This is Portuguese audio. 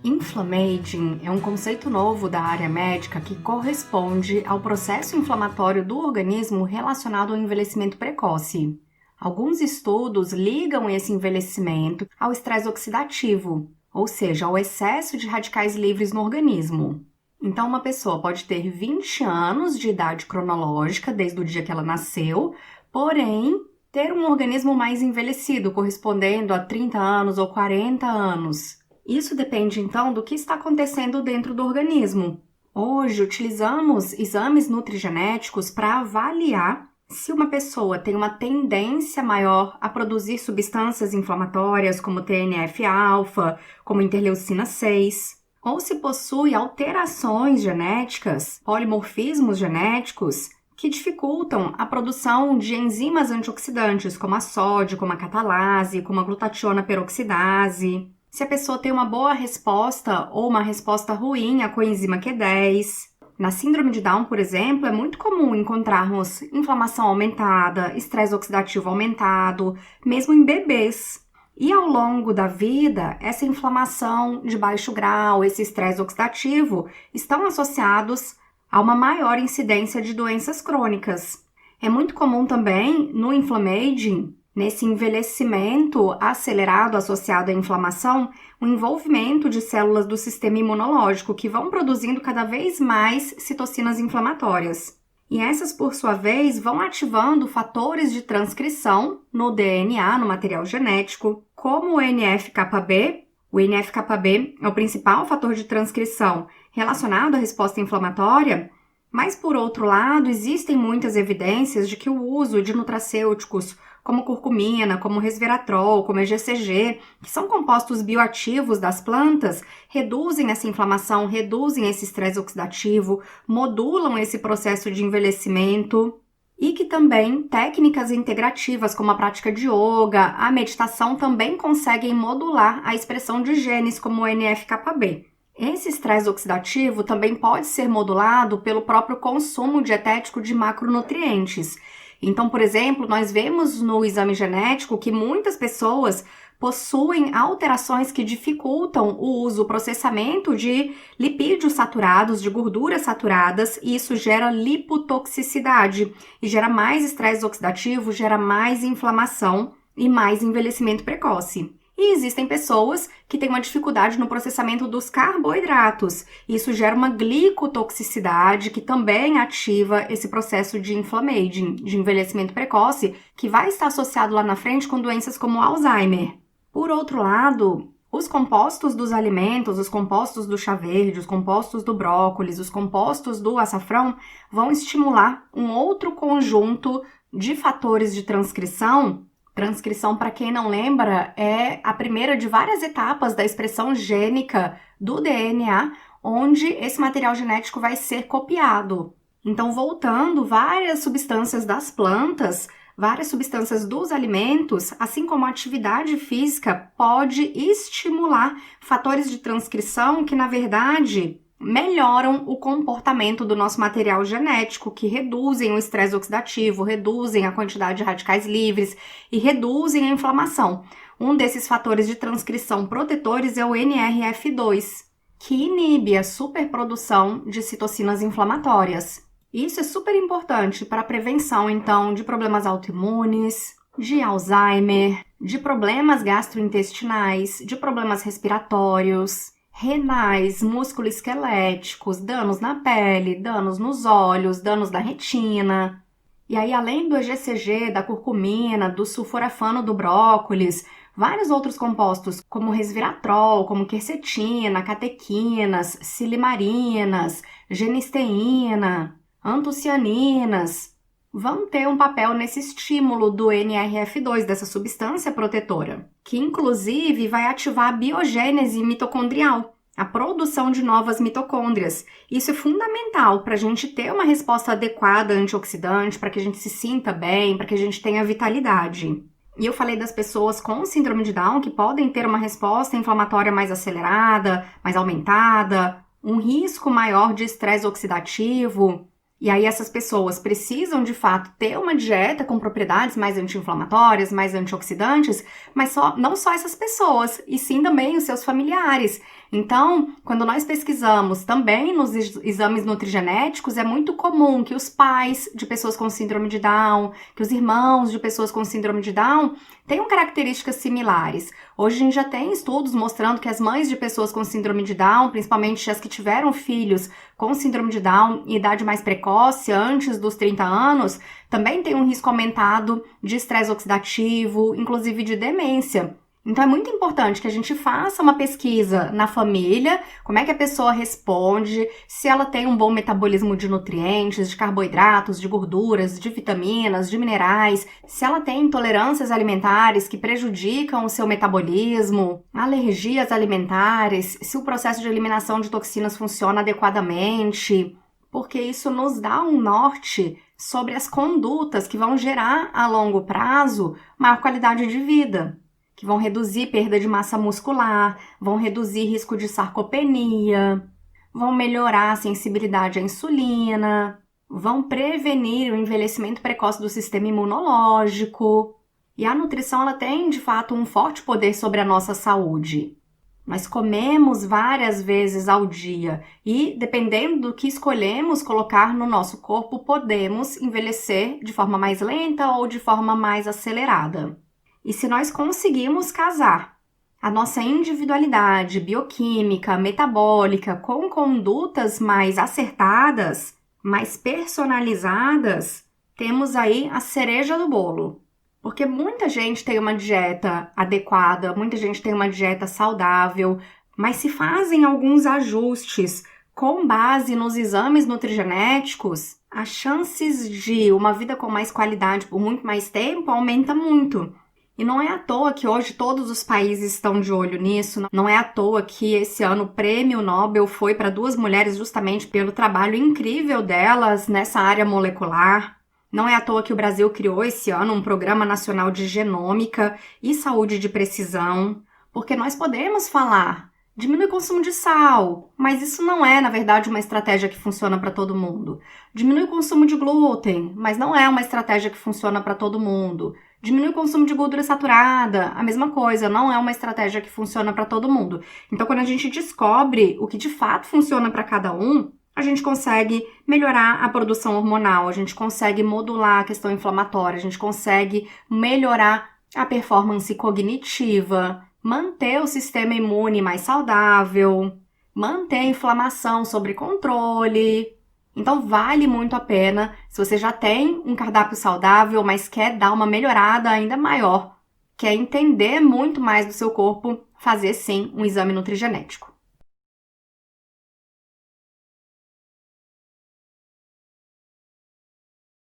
Inflammaging é um conceito novo da área médica que corresponde ao processo inflamatório do organismo relacionado ao envelhecimento precoce. Alguns estudos ligam esse envelhecimento ao estresse oxidativo, ou seja, ao excesso de radicais livres no organismo. Então, uma pessoa pode ter 20 anos de idade cronológica desde o dia que ela nasceu, porém ter um organismo mais envelhecido, correspondendo a 30 anos ou 40 anos. Isso depende, então, do que está acontecendo dentro do organismo. Hoje, utilizamos exames nutrigenéticos para avaliar se uma pessoa tem uma tendência maior a produzir substâncias inflamatórias como TNF-alfa, como interleucina 6, ou se possui alterações genéticas, polimorfismos genéticos, que dificultam a produção de enzimas antioxidantes, como a sódio, como a catalase, como a glutationa peroxidase. Se a pessoa tem uma boa resposta ou uma resposta ruim à coenzima Q10. Na síndrome de Down, por exemplo, é muito comum encontrarmos inflamação aumentada, estresse oxidativo aumentado, mesmo em bebês. E ao longo da vida, essa inflamação de baixo grau, esse estresse oxidativo, estão associados a uma maior incidência de doenças crônicas. É muito comum também no inflammaging, nesse envelhecimento acelerado associado à inflamação, o envolvimento de células do sistema imunológico que vão produzindo cada vez mais citocinas inflamatórias. E essas, por sua vez, vão ativando fatores de transcrição no DNA, no material genético, como o NF-κB. O NF-κB é o principal fator de transcrição relacionado à resposta inflamatória, mas, por outro lado, existem muitas evidências de que o uso de nutracêuticos como curcumina, como resveratrol, como EGCG, que são compostos bioativos das plantas, reduzem essa inflamação, reduzem esse estresse oxidativo, modulam esse processo de envelhecimento e que também técnicas integrativas como a prática de yoga, a meditação também conseguem modular a expressão de genes como o NF-κB. Esse estresse oxidativo também pode ser modulado pelo próprio consumo dietético de macronutrientes. Então, por exemplo, nós vemos no exame genético que muitas pessoas possuem alterações que dificultam o uso, o processamento de lipídios saturados, de gorduras saturadas, e isso gera lipotoxicidade e gera mais estresse oxidativo, gera mais inflamação e mais envelhecimento precoce. E existem pessoas que têm uma dificuldade no processamento dos carboidratos. Isso gera uma glicotoxicidade que também ativa esse processo de inflammaging, de envelhecimento precoce, que vai estar associado lá na frente com doenças como Alzheimer. Por outro lado, os compostos dos alimentos, os compostos do chá verde, os compostos do brócolis, os compostos do açafrão vão estimular um outro conjunto de fatores de transcrição. Transcrição, para quem não lembra, é a primeira de várias etapas da expressão gênica do DNA, onde esse material genético vai ser copiado. Então, voltando, várias substâncias das plantas, várias substâncias dos alimentos, assim como a atividade física, pode estimular fatores de transcrição que, na verdade, melhoram o comportamento do nosso material genético, que reduzem o estresse oxidativo, reduzem a quantidade de radicais livres e reduzem a inflamação. Um desses fatores de transcrição protetores é o NRF2, que inibe a superprodução de citocinas inflamatórias. Isso é super importante para a prevenção, então, de problemas autoimunes, de Alzheimer, de problemas gastrointestinais, de problemas respiratórios, renais, musculoesqueléticos, danos na pele, danos nos olhos, danos na retina. E aí, além do EGCG, da curcumina, do sulforafano do brócolis, vários outros compostos, como resveratrol, como quercetina, catequinas, silimarinas, genisteína, antocianinas, vão ter um papel nesse estímulo do NRF2, dessa substância protetora, que inclusive vai ativar a biogênese mitocondrial, a produção de novas mitocôndrias. Isso é fundamental para a gente ter uma resposta adequada antioxidante, para que a gente se sinta bem, para que a gente tenha vitalidade. E eu falei das pessoas com síndrome de Down que podem ter uma resposta inflamatória mais acelerada, mais aumentada, um risco maior de estresse oxidativo. E aí essas pessoas precisam, de fato, ter uma dieta com propriedades mais anti-inflamatórias, mais antioxidantes, mas não só essas pessoas, e sim também os seus familiares. Então, quando nós pesquisamos também nos exames nutrigenéticos, é muito comum que os pais de pessoas com síndrome de Down, que os irmãos de pessoas com síndrome de Down tenham características similares. Hoje a gente já tem estudos mostrando que as mães de pessoas com síndrome de Down, principalmente as que tiveram filhos com síndrome de Down em idade mais precoce, antes dos 30 anos, também têm um risco aumentado de estresse oxidativo, inclusive de demência. Então é muito importante que a gente faça uma pesquisa na família, como é que a pessoa responde, se ela tem um bom metabolismo de nutrientes, de carboidratos, de gorduras, de vitaminas, de minerais, se ela tem intolerâncias alimentares que prejudicam o seu metabolismo, alergias alimentares, se o processo de eliminação de toxinas funciona adequadamente, porque isso nos dá um norte sobre as condutas que vão gerar a longo prazo maior qualidade de vida, que vão reduzir perda de massa muscular, vão reduzir risco de sarcopenia, vão melhorar a sensibilidade à insulina, vão prevenir o envelhecimento precoce do sistema imunológico. E a nutrição ela tem, de fato, um forte poder sobre a nossa saúde. Nós comemos várias vezes ao dia e, dependendo do que escolhemos colocar no nosso corpo, podemos envelhecer de forma mais lenta ou de forma mais acelerada. E se nós conseguirmos casar a nossa individualidade bioquímica, metabólica, com condutas mais acertadas, mais personalizadas, temos aí a cereja do bolo. Porque muita gente tem uma dieta adequada, muita gente tem uma dieta saudável, mas se fazem alguns ajustes com base nos exames nutrigenéticos, as chances de uma vida com mais qualidade por muito mais tempo aumenta muito. E não é à toa que hoje todos os países estão de olho nisso, não é à toa que esse ano o Prêmio Nobel foi para 2 mulheres justamente pelo trabalho incrível delas nessa área molecular. Não é à toa que o Brasil criou esse ano um Programa Nacional de Genômica e Saúde de Precisão, porque nós podemos falar, diminui o consumo de sal, mas isso não é, na verdade, uma estratégia que funciona para todo mundo. Diminui o consumo de glúten, mas não é uma estratégia que funciona para todo mundo. Diminui o consumo de gordura saturada, a mesma coisa, não é uma estratégia que funciona para todo mundo. Então, quando a gente descobre o que de fato funciona para cada um, a gente consegue melhorar a produção hormonal, a gente consegue modular a questão inflamatória, a gente consegue melhorar a performance cognitiva, manter o sistema imune mais saudável, manter a inflamação sob controle. Então vale muito a pena, se você já tem um cardápio saudável, mas quer dar uma melhorada ainda maior, quer entender muito mais do seu corpo, fazer sim um exame nutrigenético.